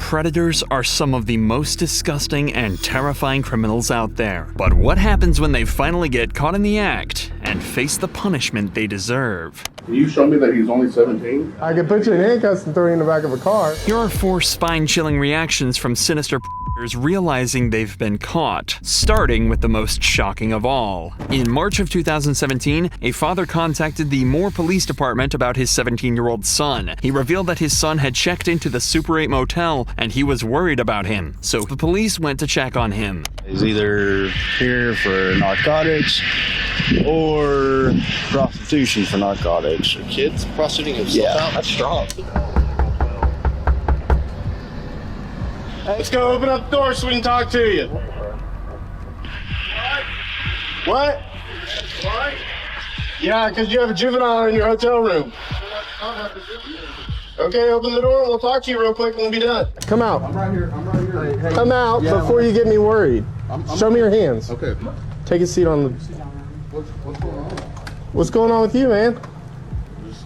predators are some of the most disgusting and terrifying criminals out there. But what happens when they finally get caught in the act and face the punishment they deserve? Can you show me that he's only 17? I can put you in handcuffs and throw you in the back of a car. Here are 4 spine-chilling reactions from sinister predators realizing they've been caught, starting with the most shocking of all. In March of 2017, a father contacted the Moore Police Department about his 17-year-old son. He revealed that his son had checked into the Super 8 motel and he was worried about him, so the police went to check on him. He's either here for narcotics or prostitution for narcotics. Your kids prostituting himself out? That's strong. Let's go open up the door so we can talk to you. What? What? Yeah, because you have a juvenile in your hotel room. Okay, open the door and we'll talk to you real quick and we'll be done. Come out. I'm right here. Hey, Come out before you get me worried. Show me your hands. Okay. Take a seat on the... What's going on? What's going on with you, man? Just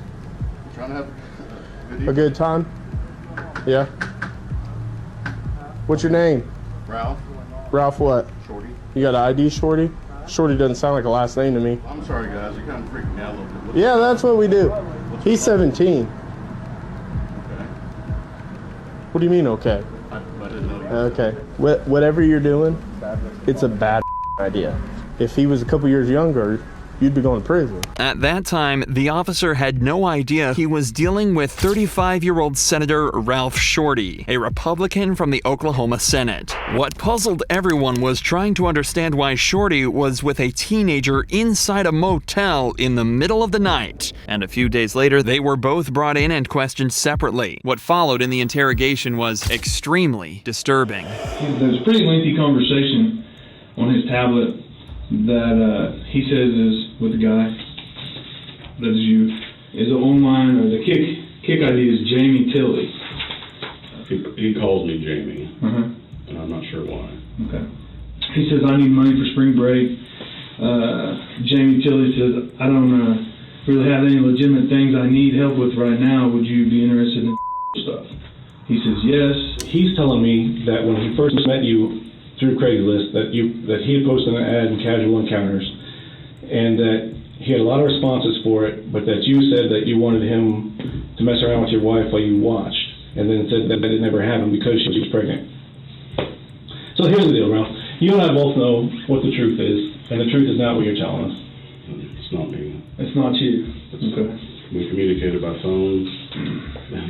trying to have A good time? Yeah. What's your name? Ralph. Ralph what? Shorty. You got an ID, Shorty? Shorty doesn't sound like a last name to me. I'm sorry, guys. You're kind of freaking me out a little bit. Yeah, that's what we do. He's 17. Okay. What do you mean, okay? I didn't know you. Okay. Whatever you're doing, it's a bad idea. If he was a couple years younger, you'd be going to prison. At that time, the officer had no idea he was dealing with 35-year-old Senator Ralph Shorty, a Republican from the Oklahoma Senate. What puzzled everyone was trying to understand why Shorty was with a teenager inside a motel in the middle of the night. And a few days later, they were both brought in and questioned separately. What followed in the interrogation was extremely disturbing. There's a pretty lengthy conversation on his tablet that he says is with the guy that is you, is it online, or the kick ID is Jamie Tilley. He calls me Jamie, and I'm not sure why. Okay. He says, I need money for spring break. Jamie Tilley says, I don't really have any legitimate things I need help with right now. Would you be interested in stuff? He says, yes. He's telling me that when he first met you through Craigslist, that he had posted an ad in Casual Encounters, and that he had a lot of responses for it, but that you said that you wanted him to mess around with your wife while you watched, and then said that it never happened because she was pregnant. So here's the deal, Ralph. You and I both know what the truth is, and the truth is not what you're telling us. It's not me. It's not you. Okay. We communicated by phone.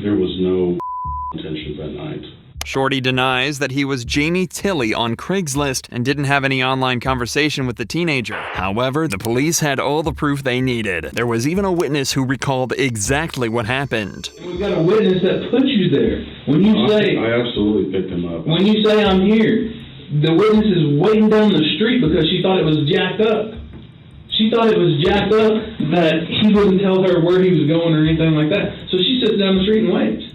There was no intention that night. Shorty denies that he was Jamie Tilley on Craigslist and didn't have any online conversation with the teenager. However, the police had all the proof they needed. There was even a witness who recalled exactly what happened. We've got a witness that put you there. When you say... I absolutely picked him up. When you say I'm here, the witness is waiting down the street because she thought it was jacked up. She thought it was jacked up that he wouldn't tell her where he was going or anything like that. So she sits down the street and waits.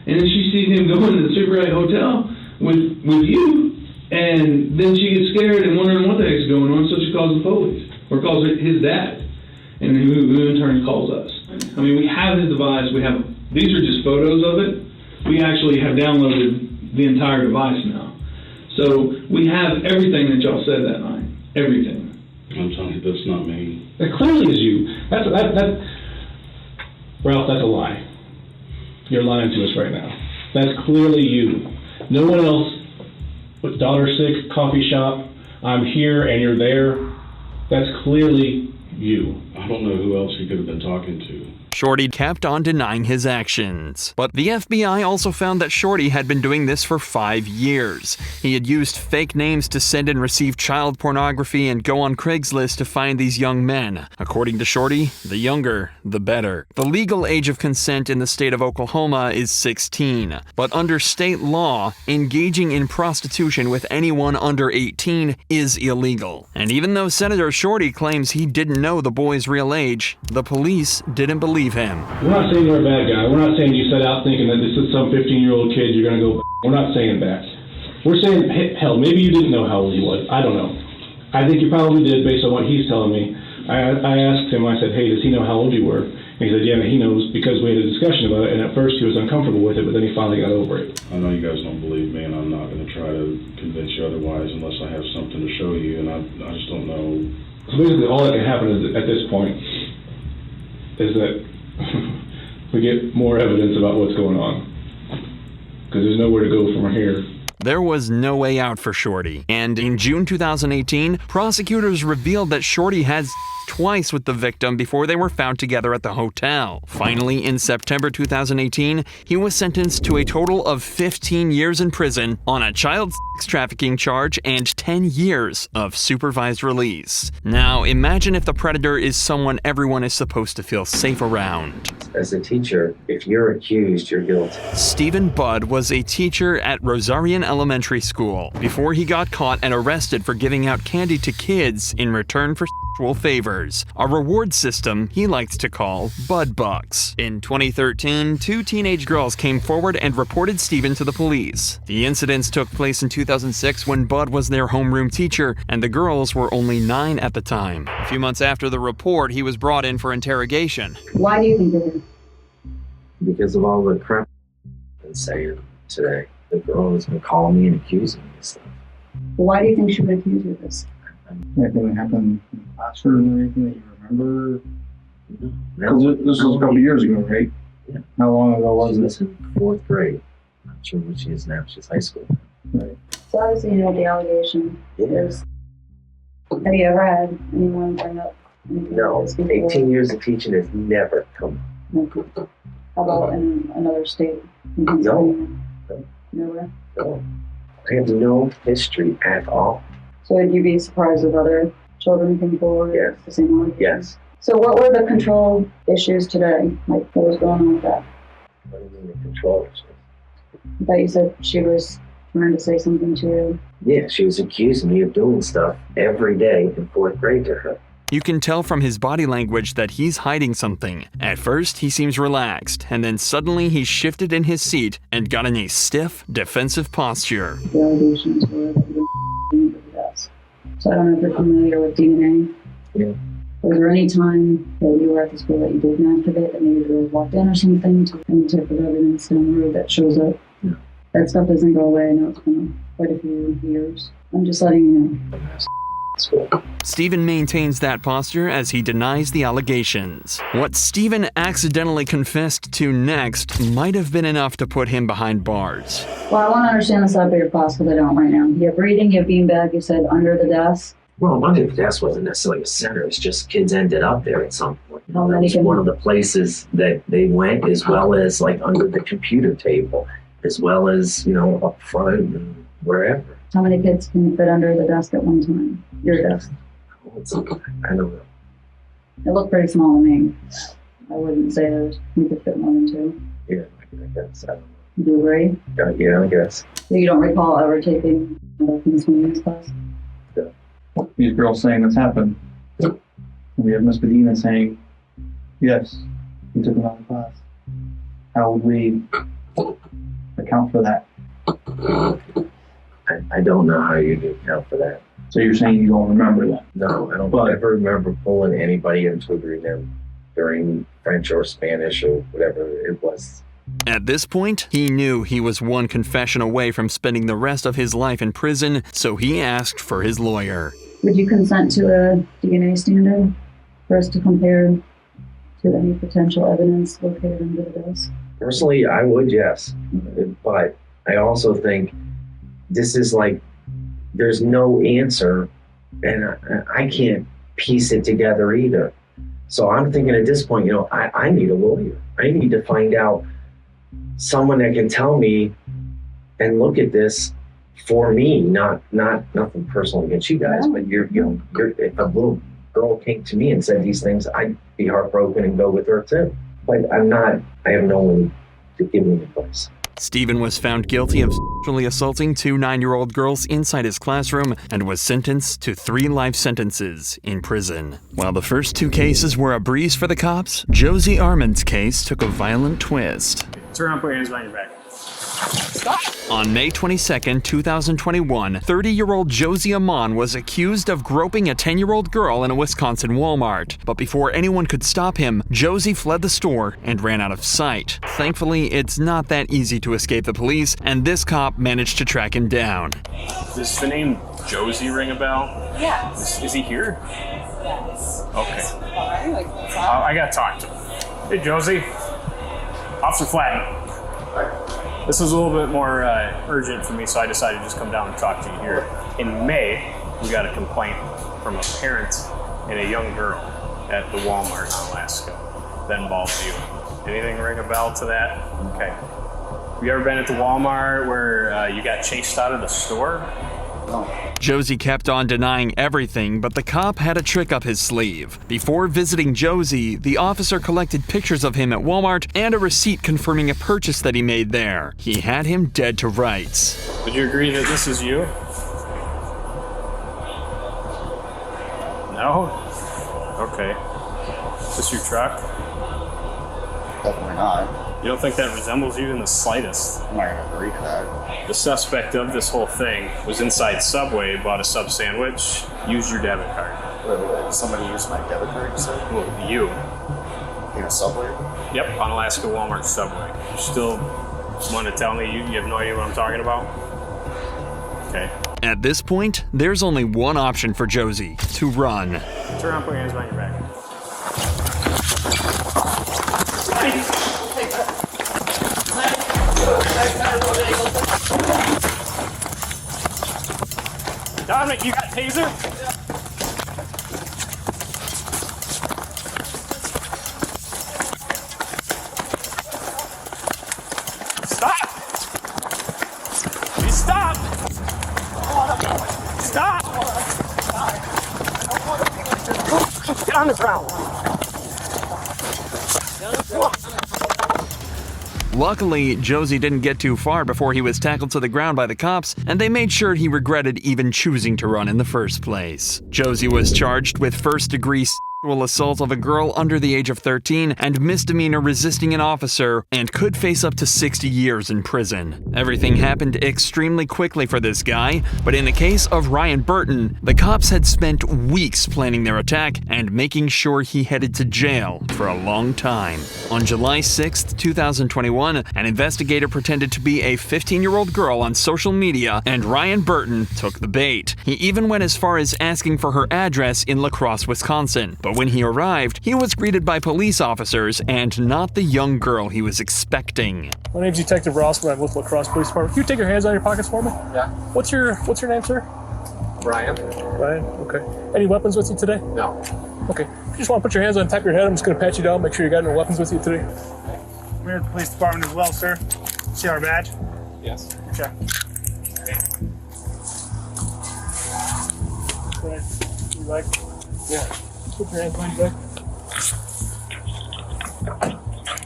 And then she sees him go into the Super 8 hotel with you, and then she gets scared and wondering what the heck's going on, so she calls the police, or calls his dad, and then who in turn calls us. I mean, we have his device, these are just photos of it. We actually have downloaded the entire device now. So we have everything that y'all said that night, everything. I'm telling you, that's not me. That clearly is you. Ralph, that's a lie. You're lying to us right now. That's clearly you. No one else. With daughter sick, coffee shop, I'm here and you're there. That's clearly you. I don't know who else he could have been talking to. Shorty kept on denying his actions. But the FBI also found that Shorty had been doing this for 5 years. He had used fake names to send and receive child pornography and go on Craigslist to find these young men. According to Shorty, the younger, the better. The legal age of consent in the state of Oklahoma is 16. But under state law, engaging in prostitution with anyone under 18 is illegal. And even though Senator Shorty claims he didn't know the boy's real age, the police didn't believe him. We're not saying you're a bad guy. We're not saying you set out thinking that this is some 15-year-old kid you're going to go. We're not saying that. We're saying, hell, maybe you didn't know how old he was. I don't know. I think you probably did based on what he's telling me. I asked him, I said, hey, does he know how old you were? And he said, yeah, he knows because we had a discussion about it, and at first he was uncomfortable with it, but then he finally got over it. I know you guys don't believe me, and I'm not going to try to convince you otherwise unless I have something to show you, and I just don't know. So basically all that can happen is, at this point is that we get more evidence about what's going on, because there's nowhere to go from here. There was no way out for Shorty, and in June 2018, prosecutors revealed that Shorty had twice with the victim before they were found together at the hotel. Finally, in September 2018, he was sentenced to a total of 15 years in prison on a child sex trafficking charge and 10 years of supervised release. Now, imagine if the predator is someone everyone is supposed to feel safe around. As a teacher, if you're accused, you're guilty. Stephen Budd was a teacher at Rosarian Elementary School before he got caught and arrested for giving out candy to kids in return for sexual favors, a reward system he liked to call Bud Bucks. In 2013, 2 teenage girls came forward and reported Stephen to the police. The incidents took place in 2006 when Bud was their homeroom teacher, and the girls were only 9 at the time. A few months after the report, he was brought in for interrogation. Why do you think it is? Because of all the crap I've been saying today. The girl has been calling me and accusing me of stuff. Why do you think she would accuse you of this? Anything that happened in the classroom or anything that you remember? No. This was a couple years ago, right? Yeah. How long ago was She it? was in 4th grade. I'm not sure what she is now. She's high school. Right. So obviously you know the allegation is. Have you ever had anyone bring up anything No. like this before? 18 years of teaching has never come. How about in another state? In No. Pennsylvania? No. Nowhere? No. I have no history at all. So would you be surprised if other children came forward? Yes. The same allegation? Yes. So what were the control issues today? Like what was going on with that? What do you mean the controllers? I thought you said she was trying to say something to you. Yeah, she was accusing me of doing stuff every day in 4th grade to her. You can tell from his body language that he's hiding something. At first, he seems relaxed, and then suddenly he shifted in his seat and got in a stiff, defensive posture. The allegations were that you were under the desk. So I don't know if you're familiar with DNA. Yeah. Was there any time that you were at the school that you didn't activate, that maybe you walked in or something to any type of evidence down the road that shows up? No. That stuff doesn't go away. I know it's been quite a few years. I'm just letting you know. School. Stephen maintains that posture as he denies the allegations. What Stephen accidentally confessed to next might have been enough to put him behind bars. Well, I want to understand the side of your class because I don't right now. You have breathing, you have beanbag, you said under the desk. Well, under the desk wasn't necessarily a center. It's just kids ended up there at some point. How That many was can- one of the places that they went, as well as like under the computer table, as well as, you know, up front and wherever. How many kids can fit under the desk at one time? Your desk. I don't know. It looked pretty small to me. I wouldn't say that you could fit more than 2. Yeah, I guess. I don't Do you agree? know. Yeah, I guess. So you don't recall ever taking Miss Williams' class? These girls saying this happened. And we have Miss Medina saying, yes, he took another class. How would we account for that? I don't know how you do account for that. So you're saying you don't remember that? No, I don't But- ever remember pulling anybody into agreement during French or Spanish or whatever it was. At this point, he knew he was one confession away from spending the rest of his life in prison, so he asked for his lawyer. Would you consent to a DNA standard for us to compare to any potential evidence located under the desk? Personally, I would, yes. But I also think this is like, there's no answer, and I can't piece it together either. So I'm thinking at this point, you know, I need a lawyer. I need to find out someone that can tell me and look at this for me, not nothing personal against you guys, but if a little girl came to me and said these things, I'd be heartbroken and go with her too. But I have no one to give me advice. Stephen was found guilty of sexually assaulting 2 9-year-old girls inside his classroom and was sentenced to 3 life sentences in prison. While the first 2 cases were a breeze for the cops, Josie Armand's case took a violent twist. Turn around, put your hands behind your back. On May 22, 2021, 30-year-old Josie Amon was accused of groping a 10-year-old girl in a Wisconsin Walmart. But before anyone could stop him, Josie fled the store and ran out of sight. Thankfully, it's not that easy to escape the police, and this cop managed to track him down. Does the name Josie ring a bell? Yes. Is he here? Yes. Okay. I gotta talk to him. Hey, Josie. Officer Flatton. This was a little bit more urgent for me, so I decided to just come down and talk to you here. In May, we got a complaint from a parent and a young girl at the Walmart in Alaska that involves you. Anything ring a bell to that? Okay. Have you ever been at the Walmart where you got chased out of the store? No. Josie kept on denying everything, but the cop had a trick up his sleeve. Before visiting Josie, the officer collected pictures of him at Walmart and a receipt confirming a purchase that he made there. He had him dead to rights. Would you agree that this is you? No? Okay. Is this your truck? Definitely not. You don't think that resembles you in the slightest? I'm not gonna agree to that. The suspect of this whole thing was inside Subway, bought a sub sandwich, used your debit card. Wait, somebody used my debit card, you said? Well, you. In a Subway? Yep, on Alaska Walmart Subway. You still want to tell me you have no idea what I'm talking about? Okay. At this point, there's only one option for Josie: to run. Turn around, put your hands behind your back. Dominic, you got taser? Stop! Please stop! Stop! Get on the ground! Luckily, Josie didn't get too far before he was tackled to the ground by the cops, and they made sure he regretted even choosing to run in the first place. Josie was charged with first-degree sexual assault of a girl under the age of 13 and misdemeanor resisting an officer, and could face up to 60 years in prison. Everything happened extremely quickly for this guy, but in the case of Ryan Burton, the cops had spent weeks planning their attack and making sure he headed to jail for a long time. On July 6, 2021, an investigator pretended to be a 15-year-old girl on social media, and Ryan Burton took the bait. He even went as far as asking for her address in La Crosse, Wisconsin. But when he arrived, he was greeted by police officers and not the young girl he was expecting. My name's Detective Ross, and I'm with La Crosse Police Department. Can you take your hands out of your pockets for me? Yeah. What's your name, sir? Brian. Brian, okay. Any weapons with you today? No. Okay. If you just want to put your hands on top of your head, I'm just going to pat you down, make sure you got no weapons with you today. I'm here at the police department as well, sir. See our badge? Yes. Okay. Right. You like? Yeah. Put your hands behind your back.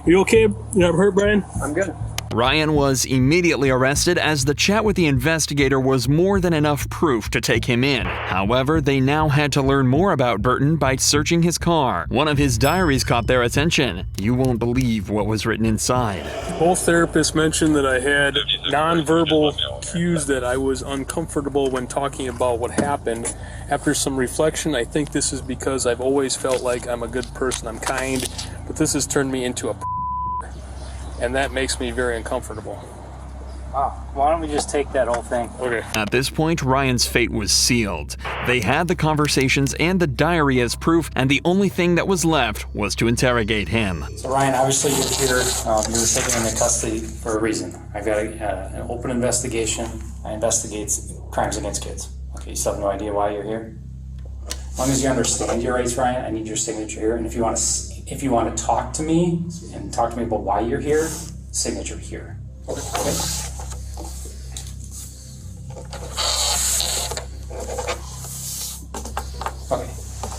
Are you okay? You never hurt, Brian? I'm good. Ryan was immediately arrested as the chat with the investigator was more than enough proof to take him in. However, they now had to learn more about Burton by searching his car. One of his diaries caught their attention. You won't believe what was written inside. Both therapists mentioned that I had nonverbal cues that I was uncomfortable when talking about what happened. After some reflection, I think this is because I've always felt like I'm a good person, I'm kind, but this has turned me into a and that makes me very uncomfortable. Wow. Why don't we just take that whole thing? Okay. At this point, Ryan's fate was sealed. They had the conversations and the diary as proof, and the only thing that was left was to interrogate him. So Ryan, obviously you're here, you were taken into custody for a reason. I've got an open investigation. I investigate crimes against kids. Okay, you still have no idea why you're here? As long as you understand your rights, Ryan, I need your signature here. And if you want to talk to me and talk to me about why you're here, signature here. Okay. Okay.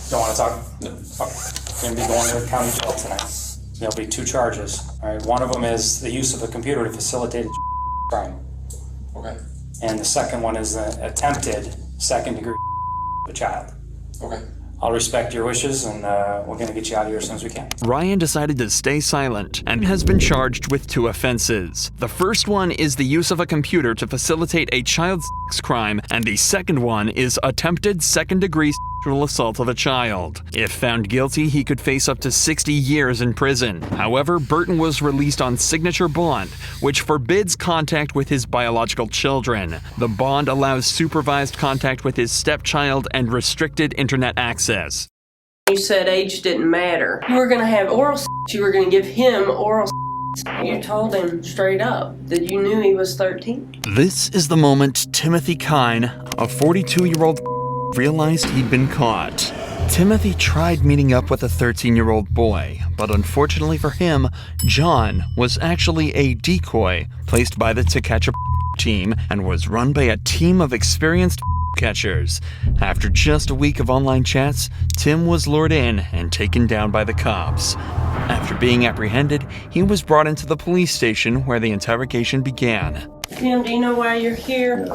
Don't want to talk? No. Okay. You're going to be going to the county jail tonight. There'll be 2 charges. All right. One of them is the use of a computer to facilitate a crime. Okay. And the second one is the attempted second-degree of a child. Okay. I'll respect your wishes, and we're going to get you out of here as soon as we can. Ryan decided to stay silent and has been charged with 2 offenses. The first one is the use of a computer to facilitate a child sex crime, and the second one is attempted second-degree sexual assault of a child. If found guilty, he could face up to 60 years in prison. However, Burton was released on signature bond, which forbids contact with his biological children. The bond allows supervised contact with his stepchild and restricted internet access. You said age didn't matter. You were going to have oral sex. You were going to give him oral sex. You told him straight up that you knew he was 13. This is the moment Timothy K, a 42-year-old realized he'd been caught. Timothy tried meeting up with a 13-year-old boy, but unfortunately for him, John was actually a decoy placed by the To Catch a team and was run by a team of experienced catchers. After just a week of online chats, Tim was lured in and taken down by the cops. After being apprehended, he was brought into the police station where the interrogation began. Tim, do you know why you're here?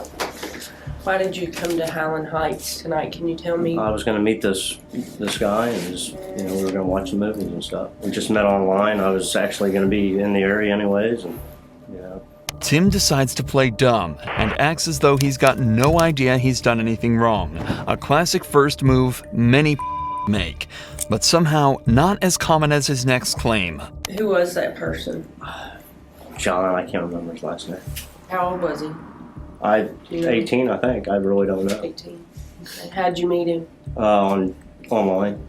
Why did you come to Highland Heights tonight? Can you tell me? I was going to meet this guy, and we were going to watch some movies and stuff. We just met online. I was actually going to be in the area anyways, and Tim decides to play dumb and acts as though he's got no idea he's done anything wrong. A classic first move many make, but somehow not as common as his next claim. Who was that person? John, I can't remember his last name. How old was he? 18, I think. I really don't know. 18. Okay. How'd you meet him? Online.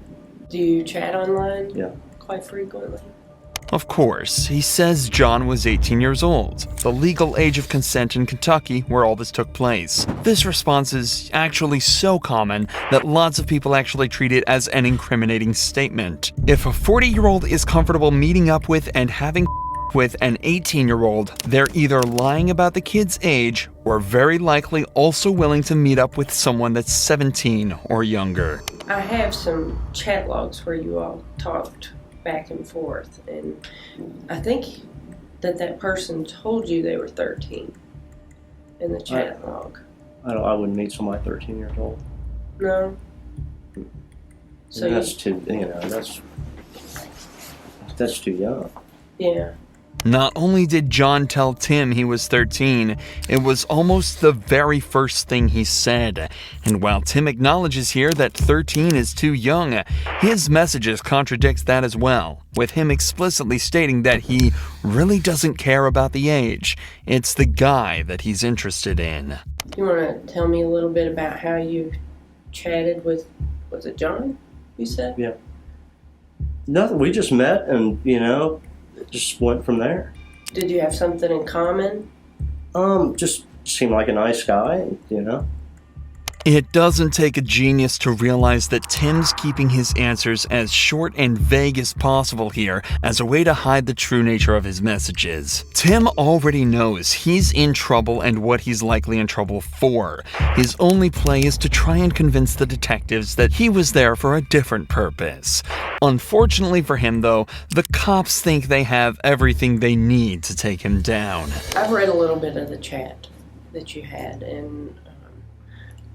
Do you chat online? Yeah. Quite frequently? Of course, he says John was 18 years old, the legal age of consent in Kentucky where all this took place. This response is actually so common that lots of people actually treat it as an incriminating statement. If a 40-year-old is comfortable meeting up with and having with an 18-year-old, they're either lying about the kid's age or very likely also willing to meet up with someone that's 17 or younger. I have some chat logs where you all talked back and forth, and I think that person told you they were 13 in the chat log. I wouldn't meet somebody 13 years old. No? So that's too, that's too young. Yeah. Not only did John tell Tim he was 13, it was almost the very first thing he said. And while Tim acknowledges here that 13 is too young, his messages contradict that as well, with him explicitly stating that he really doesn't care about the age. It's the guy that he's interested in. You want to tell me a little bit about how you chatted with, was it John, you said? Yeah. Nothing, we just met and, just went from there. Did you have something in common? Just seemed like a nice guy, It doesn't take a genius to realize that Tim's keeping his answers as short and vague as possible here as a way to hide the true nature of his messages. Tim already knows he's in trouble and what he's likely in trouble for. His only play is to try and convince the detectives that he was there for a different purpose. Unfortunately for him, though, the cops think they have everything they need to take him down. I've read a little bit of the chat that you had, and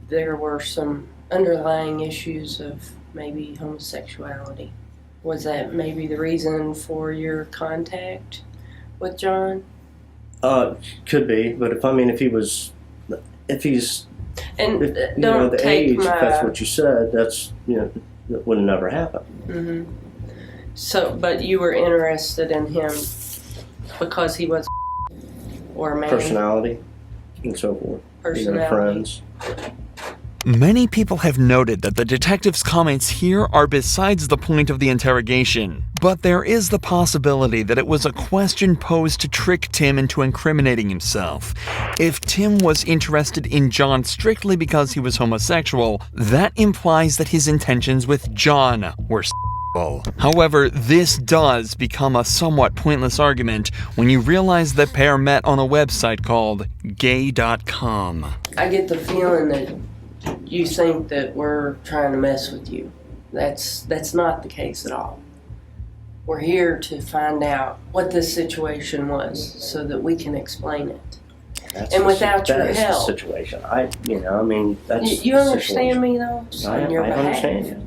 there were some underlying issues of maybe homosexuality. Was that maybe the reason for your contact with John? Could be, but if he's and the age, if that's what you said, that's that would never happen. Mm-hmm. So, but you were interested in him because he was or a man? Personality and so forth. Personality. Friends. Many people have noted that the detective's comments here are besides the point of the interrogation, but there is the possibility that it was a question posed to trick Tim into incriminating himself. If Tim was interested in John strictly because he was homosexual, that implies that his intentions with John were sexual. However, this does become a somewhat pointless argument when you realize the pair met on a website called gay.com. I get the feeling that you think that we're trying to mess with you. That's not the case at all. We're here to find out what this situation was so that we can explain it. And without your help. That's the situation. That's you understand me though? I understand you.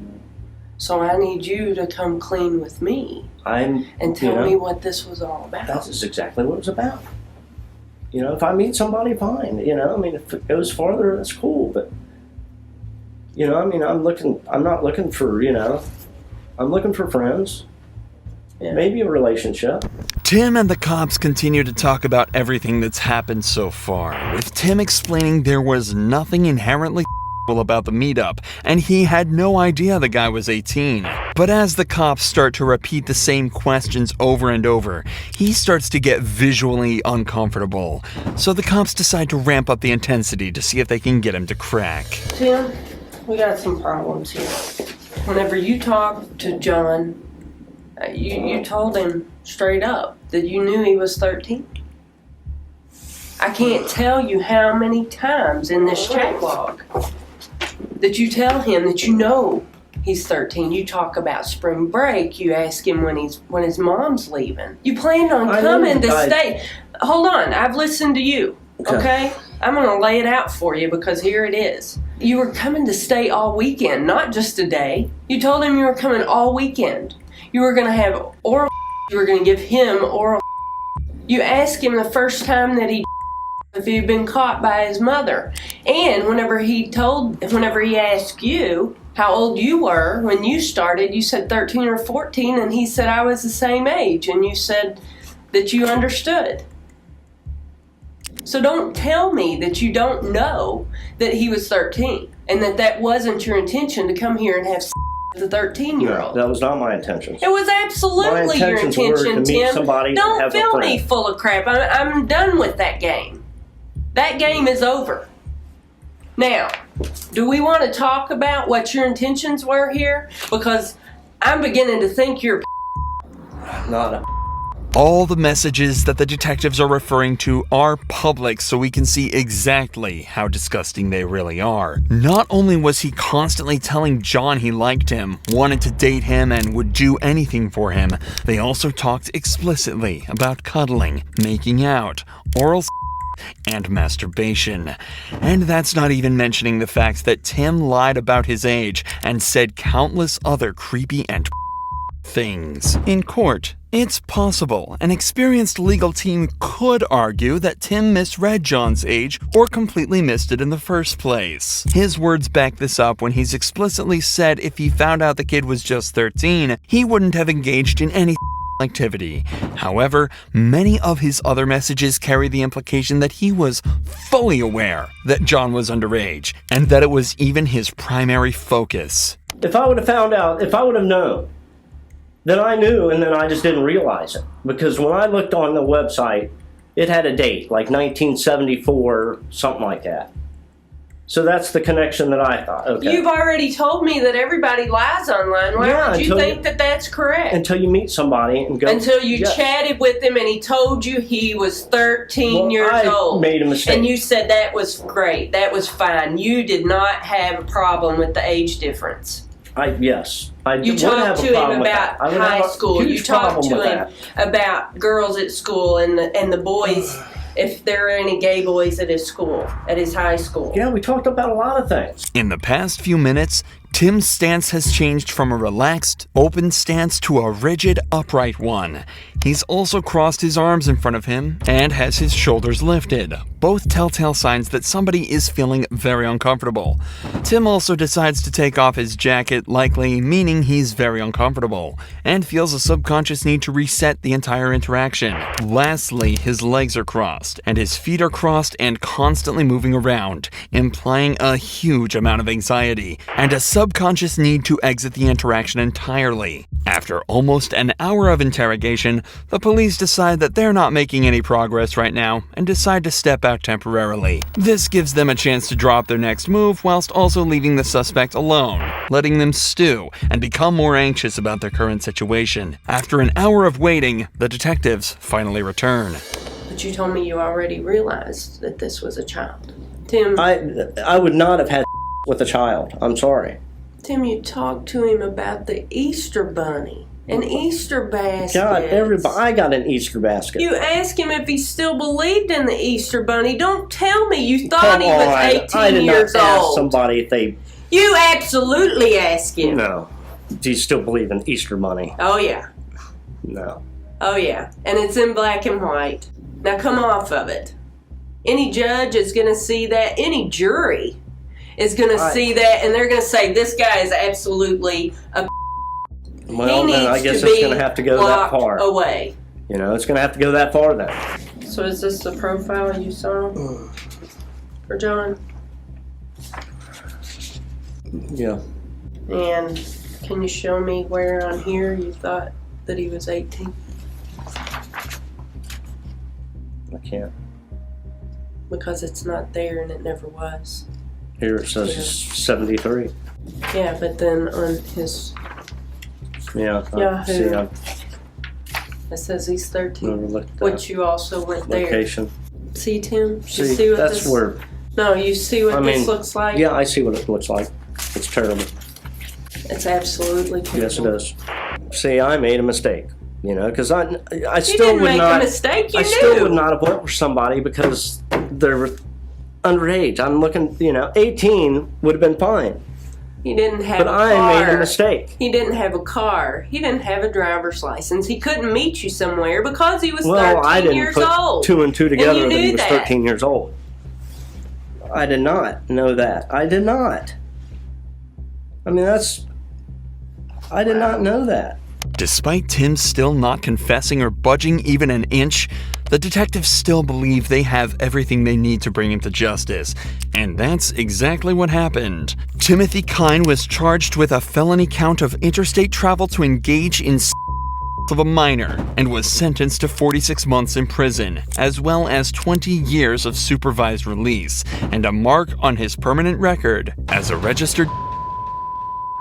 So I need you to come clean with me and tell me what this was all about. That's exactly what it was about. You know, if I meet somebody, fine. You know, I mean, if it goes farther, that's cool. But, you know, I mean, I'm not looking for, you know, I'm looking for friends. Yeah. Maybe a relationship. Tim and the cops continue to talk about everything that's happened so far, with Tim explaining there was nothing inherently about the meetup, and he had no idea the guy was 18. But as the cops start to repeat the same questions over and over, he starts to get visually uncomfortable. So the cops decide to ramp up the intensity to see if they can get him to crack. Tim, we got some problems here. Whenever you talked to John, you told him straight up that you knew he was 13. I can't tell you how many times in this chat log that you tell him that you know he's 13. You talk about spring break. You ask him when his mom's leaving. You planned on coming to stay. Hold on, I've listened to you, okay? I'm gonna lay it out for you because here it is. You were coming to stay all weekend, not just a day. You told him you were coming all weekend. You were gonna have oral. You were gonna give him oral. You asked him the first time that he if he'd been caught by his mother. And whenever he asked you how old you were when you started, you said 13 or 14, and he said I was the same age, and you said that you understood. So don't tell me that you don't know that he was 13, and that wasn't your intention to come here and have with a 13-year-old. No, that was not my intention. It was absolutely your intention, Tim. Don't fill me full of crap. I'm done with that game. That game is over. Now, do we want to talk about what your intentions were here? Because I'm beginning to think you're not a All the messages that the detectives are referring to are public, so we can see exactly how disgusting they really are. Not only was he constantly telling John he liked him, wanted to date him, and would do anything for him, they also talked explicitly about cuddling, making out, oral and masturbation. And that's not even mentioning the fact that Tim lied about his age and said countless other creepy and things. In court, it's possible an experienced legal team could argue that Tim misread John's age or completely missed it in the first place. His words back this up when he's explicitly said if he found out the kid was just 13, he wouldn't have engaged in any activity. However, many of his other messages carry the implication that he was fully aware that John was underage, and that it was even his primary focus. If I would have found out, if I would have known, then I knew and then I just didn't realize it. Because when I looked on the website, it had a date, like 1974, something like that. So that's the connection that I thought. Okay. You've already told me that everybody lies online. Why would you think that that's correct? Until you meet somebody and go... Until you chatted with him and he told you he was 13 years old. I made a mistake. And you said that was great. That was fine. You did not have a problem with the age difference. Yes. You talked to him about high school. You talked to him about girls at school and the boys... if there are any gay boys at his school, at his high school. Yeah, we talked about a lot of things. In the past few minutes, Tim's stance has changed from a relaxed, open stance to a rigid, upright one. He's also crossed his arms in front of him and has his shoulders lifted, both telltale signs that somebody is feeling very uncomfortable. Tim also decides to take off his jacket, likely meaning he's very uncomfortable, and feels a subconscious need to reset the entire interaction. Lastly, his legs are crossed, and his feet are crossed and constantly moving around, implying a huge amount of anxiety, and a subconscious need to exit the interaction entirely. After almost an hour of interrogation, the police decide that they're not making any progress right now and decide to step out temporarily. This gives them a chance to drop their next move whilst also leaving the suspect alone, letting them stew and become more anxious about their current situation. After an hour of waiting, the detectives finally return. But you told me you already realized that this was a child. Tim... I would not have had with a child. I'm sorry. Tim, you talked to him about the Easter bunny, an Easter basket. God, I got an Easter basket. You asked him if he still believed in the Easter bunny. Don't tell me you thought he was 18 years old. I did not ask somebody if they... You absolutely asked him. No. Do you still believe in Easter Bunny? Oh, yeah. No. Oh, yeah. And it's in black and white. Now come off of it. Any judge is going to see that. Any jury is going to see that, and they're going to say, this guy is absolutely a Well, he then I needs guess to it's be going to have to go that locked far. away. You know, it's going to have to go that far then. So is this the profile you saw for John? Yeah. And can you show me where on here you thought that he was 18? I can't. Because it's not there and it never was. Here it says he's 73. Yeah, but then on his Yeah. Yahoo, See, it says he's 13. never looked at Which you also went there. location. See, Tim? You See, what that's this? where. No, you see what I mean, this looks like? Yeah, I see what it looks like. It's terrible. It's absolutely terrible. Yes, it is. See, I made a mistake. You know, because I You still didn't would make not. a mistake. You I knew. still would not have worked for somebody because they're underage. I'm looking. You know, 18 would have been fine. He didn't have But a I car. made a mistake. He didn't have a car. He didn't have a driver's license. He couldn't meet you somewhere because he was Well, 13 I didn't years put old. 2 and 2 together and that you he knew was that. 13 years old. I did not know that. I did not. I mean, I did not know that. Despite Tim still not confessing or budging even an inch, the detectives still believe they have everything they need to bring him to justice. And that's exactly what happened. Timothy Kine was charged with a felony count of interstate travel to engage in of a minor and was sentenced to 46 months in prison, as well as 20 years of supervised release, and a mark on his permanent record as a registered